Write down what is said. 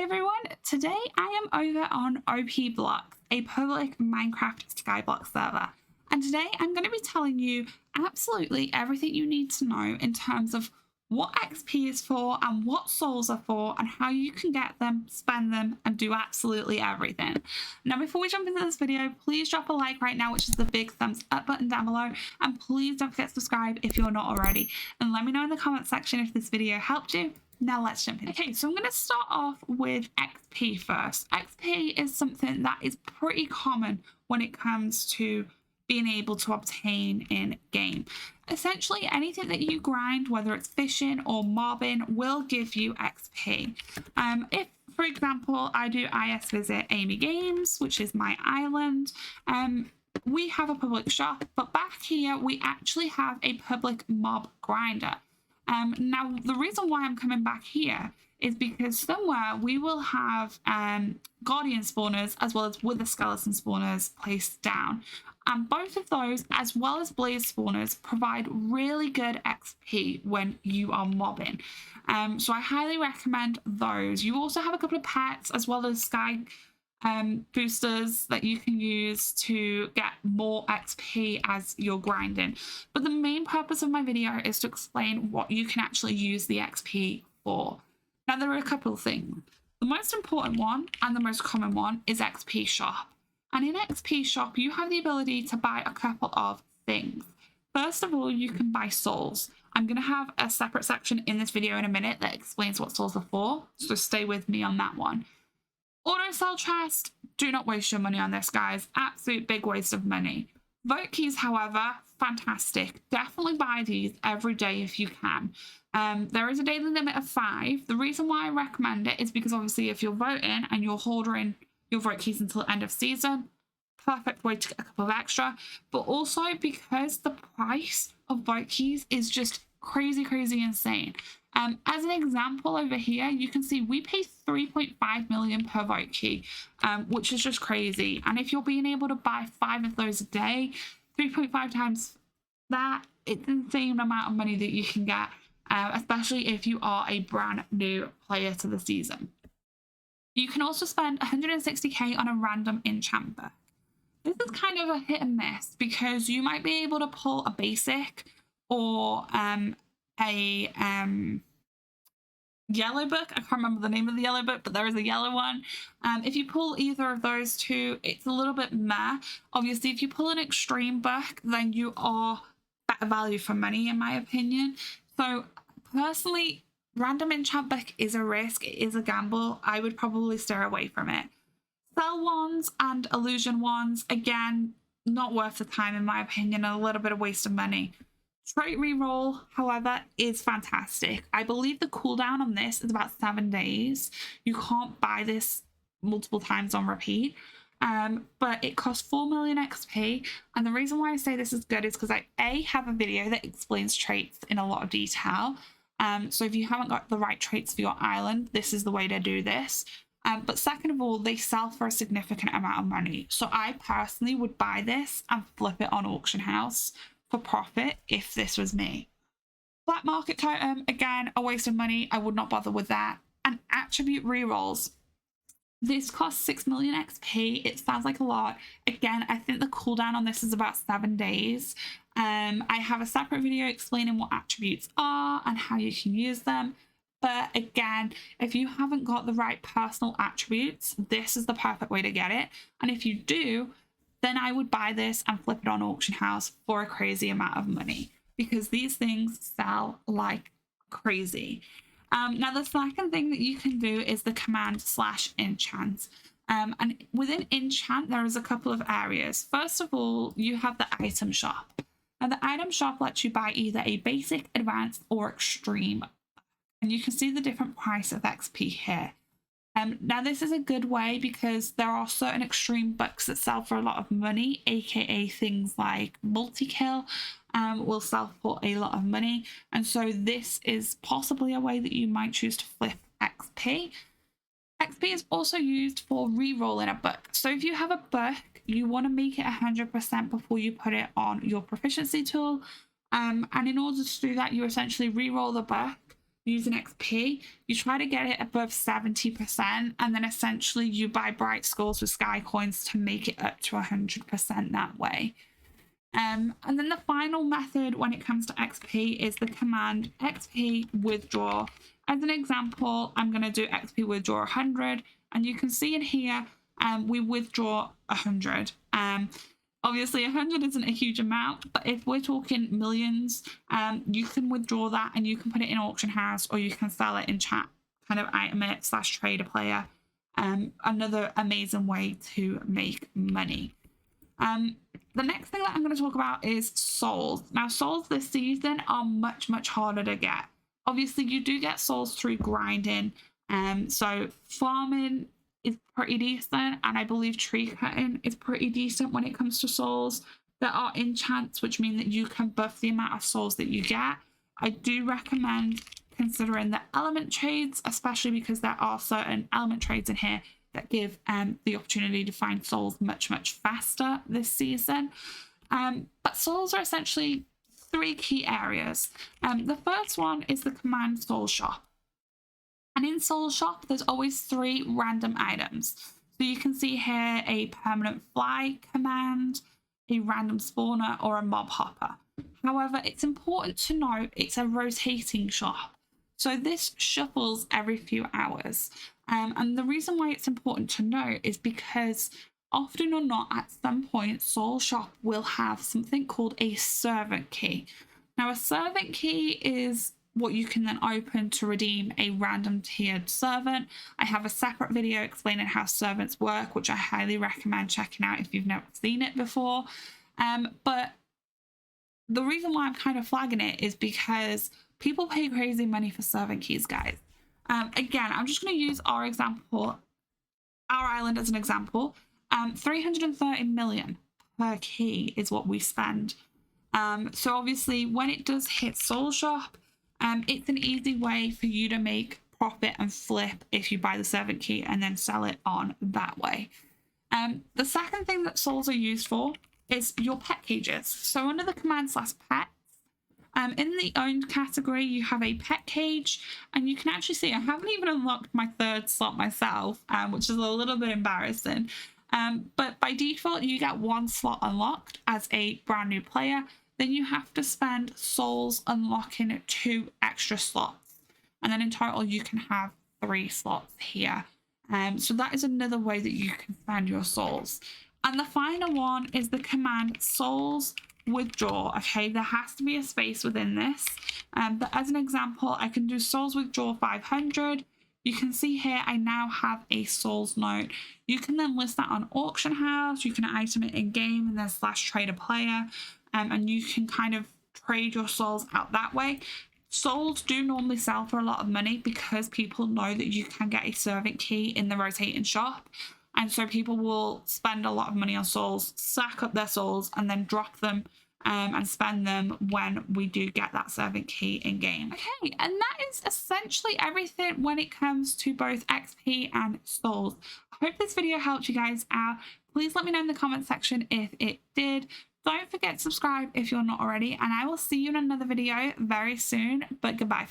everyone, today I am over on opblocks, a public Minecraft Skyblock server, and today I'm going to be telling you absolutely everything you need to know in terms of what XP is for and what souls are for and how you can get them, spend them, and do absolutely everything. Now before we jump into this video, please drop a like right now, which is the big thumbs up button down below, and please don't forget to subscribe if you're not already, and let me know in the comment section if this video helped you. Now let's jump in. Okay, so I'm going to start off with XP first. XP is something that is pretty common when it comes to being able to obtain in game. Essentially anything that you grind, whether it's fishing or mobbing, will give you XP. If, for example, I do IS visit Amy Games, which is my island, we have a public shop, but back here we actually have a public mob grinder. Now, the reason why I'm coming back here is because somewhere we will have guardian spawners as well as wither skeleton spawners placed down. And both of those, as well as blaze spawners, provide really good XP when you are mobbing. So I highly recommend those. You also have a couple of pets as well as sky boosters that you can use to get more XP as you're grinding. But the main purpose of my video is to explain what you can actually use the XP for. Now there are a couple of things. The most important one and the most common one is XP shop. And in XP shop you have the ability to buy a couple of things. First of all, you can buy souls. I'm going to have a separate section in this video in a minute that explains what souls are for, so stay with me on that one. Auto sell chest, do not waste your money on this, guys. Absolute big waste of money. Vote keys, however, fantastic. Definitely buy these every day if you can. There is a daily limit of 5. The reason why I recommend it is because obviously if you're voting and you're holding your vote keys until the end of season, perfect way to get a couple of extra. But also because the price of vote keys is just crazy insane. As an example over here, you can see we pay 3.5 million per vote key, which is just crazy. And if you're being able to buy 5 of those a day, 3.5 times that, it's an insane amount of money that you can get, especially if you are a brand new player to the season. You can also spend 160k on a random enchant book. This is kind of a hit and miss because you might be able to pull a basic or a yellow book. I can't remember the name of the yellow book, but there is a yellow one. If you pull either of those two, it's a little bit meh. Obviously, if you pull an extreme book, then you are better value for money, in my opinion. So personally, random enchant book is a risk. It is a gamble. I would probably steer away from it. Spell wands and illusion wands, again, not worth the time, in my opinion, a little bit of waste of money. Trait reroll, however, is fantastic. I believe the cooldown on this is about 7 days. You can't buy this multiple times on repeat, but it costs 4 million XP. And the reason why I say this is good is because I have a video that explains traits in a lot of detail. So if you haven't got the right traits for your island, this is the way to do this. But second of all, they sell for a significant amount of money. So I personally would buy this and flip it on auction house for profit if this was me. Black market totem, again, a waste of money. I would not bother with that. And attribute rerolls. This costs 6 million XP. It sounds like a lot. Again, I think the cooldown on this is about 7 days. I have a separate video explaining what attributes are and how you can use them. But again, if you haven't got the right personal attributes, this is the perfect way to get it. And if you do, then I would buy this and flip it on auction house for a crazy amount of money because these things sell like crazy. Now the second thing that you can do is the command / enchant. And within enchant, there is a couple of areas. First of all, you have the item shop. Now the item shop lets you buy either a basic, advanced, or extreme. And you can see the different price of XP here. Now this is a good way because there are certain extreme books that sell for a lot of money, aka things like multi-kill will sell for a lot of money, and so this is possibly a way that you might choose to flip XP. XP is also used for re-rolling a book. So if you have a book, you want to make it 100% before you put it on your proficiency tool, and in order to do that, you essentially re-roll the book, using XP, you try to get it above 70%, and then essentially you buy bright scores with Sky Coins to make it up to 100% that way. And then the final method when it comes to XP is the command XP withdraw. As an example, I'm going to do XP withdraw 100, and you can see in here we withdraw 100. Obviously 100 isn't a huge amount, but if we're talking millions, you can withdraw that and you can put it in auction house, or you can sell it in chat, kind of item it / trader player. Another amazing way to make money. The next thing that I'm going to talk about is souls. Now, souls this season are much harder to get. Obviously, you do get souls through grinding. So farming is pretty decent, and I believe tree cutting is pretty decent when it comes to souls. There are enchants, which mean that you can buff the amount of souls that you get. I do recommend considering the element trades, especially because there are certain element trades in here that give the opportunity to find souls much faster this season. But souls are essentially 3 key areas. The first one is the command soul shop. And in soul shop, there's always 3 random items. So you can see here a permanent fly command, a random spawner, or a mob hopper. However, it's important to note it's a rotating shop. So this shuffles every few hours. And the reason why it's important to note is because often or not, at some point, Soul Shop will have something called a servant key. Now, a servant key is what you can then open to redeem a random tiered servant. I have a separate video explaining how servants work, which I highly recommend checking out if you've never seen it before. But the reason why I'm kind of flagging it is because people pay crazy money for servant keys, guys. Again, I'm just going to use our example, our island as an example. 330 million per key is what we spend. So obviously when it does hit Soul Shop, it's an easy way for you to make profit and flip if you buy the servant key and then sell it on that way. The second thing that souls are used for is your pet cages. So under the command /pets, in the owned category, you have a pet cage, and you can actually see I haven't even unlocked my 3rd slot myself, which is a little bit embarrassing. But by default, you get 1 slot unlocked as a brand new player. Then you have to spend souls unlocking 2 extra slots. And then in total, you can have 3 slots here. So that is another way that you can spend your souls. And the final one is the command souls withdraw. Okay, there has to be a space within this. But as an example, I can do souls withdraw 500. You can see here I now have a souls note. You can then list that on auction house. You can item it in game and then /trader player. And you can kind of trade your souls out that way. Souls do normally sell for a lot of money because people know that you can get a servant key in the rotating shop. And so people will spend a lot of money on souls, stack up their souls, and then drop them and spend them when we do get that servant key in game. Okay, and that is essentially everything when it comes to both XP and souls. I hope this video helped you guys out. Please let me know in the comment section if it did. Don't forget to subscribe if you're not already, and I will see you in another video very soon, but goodbye.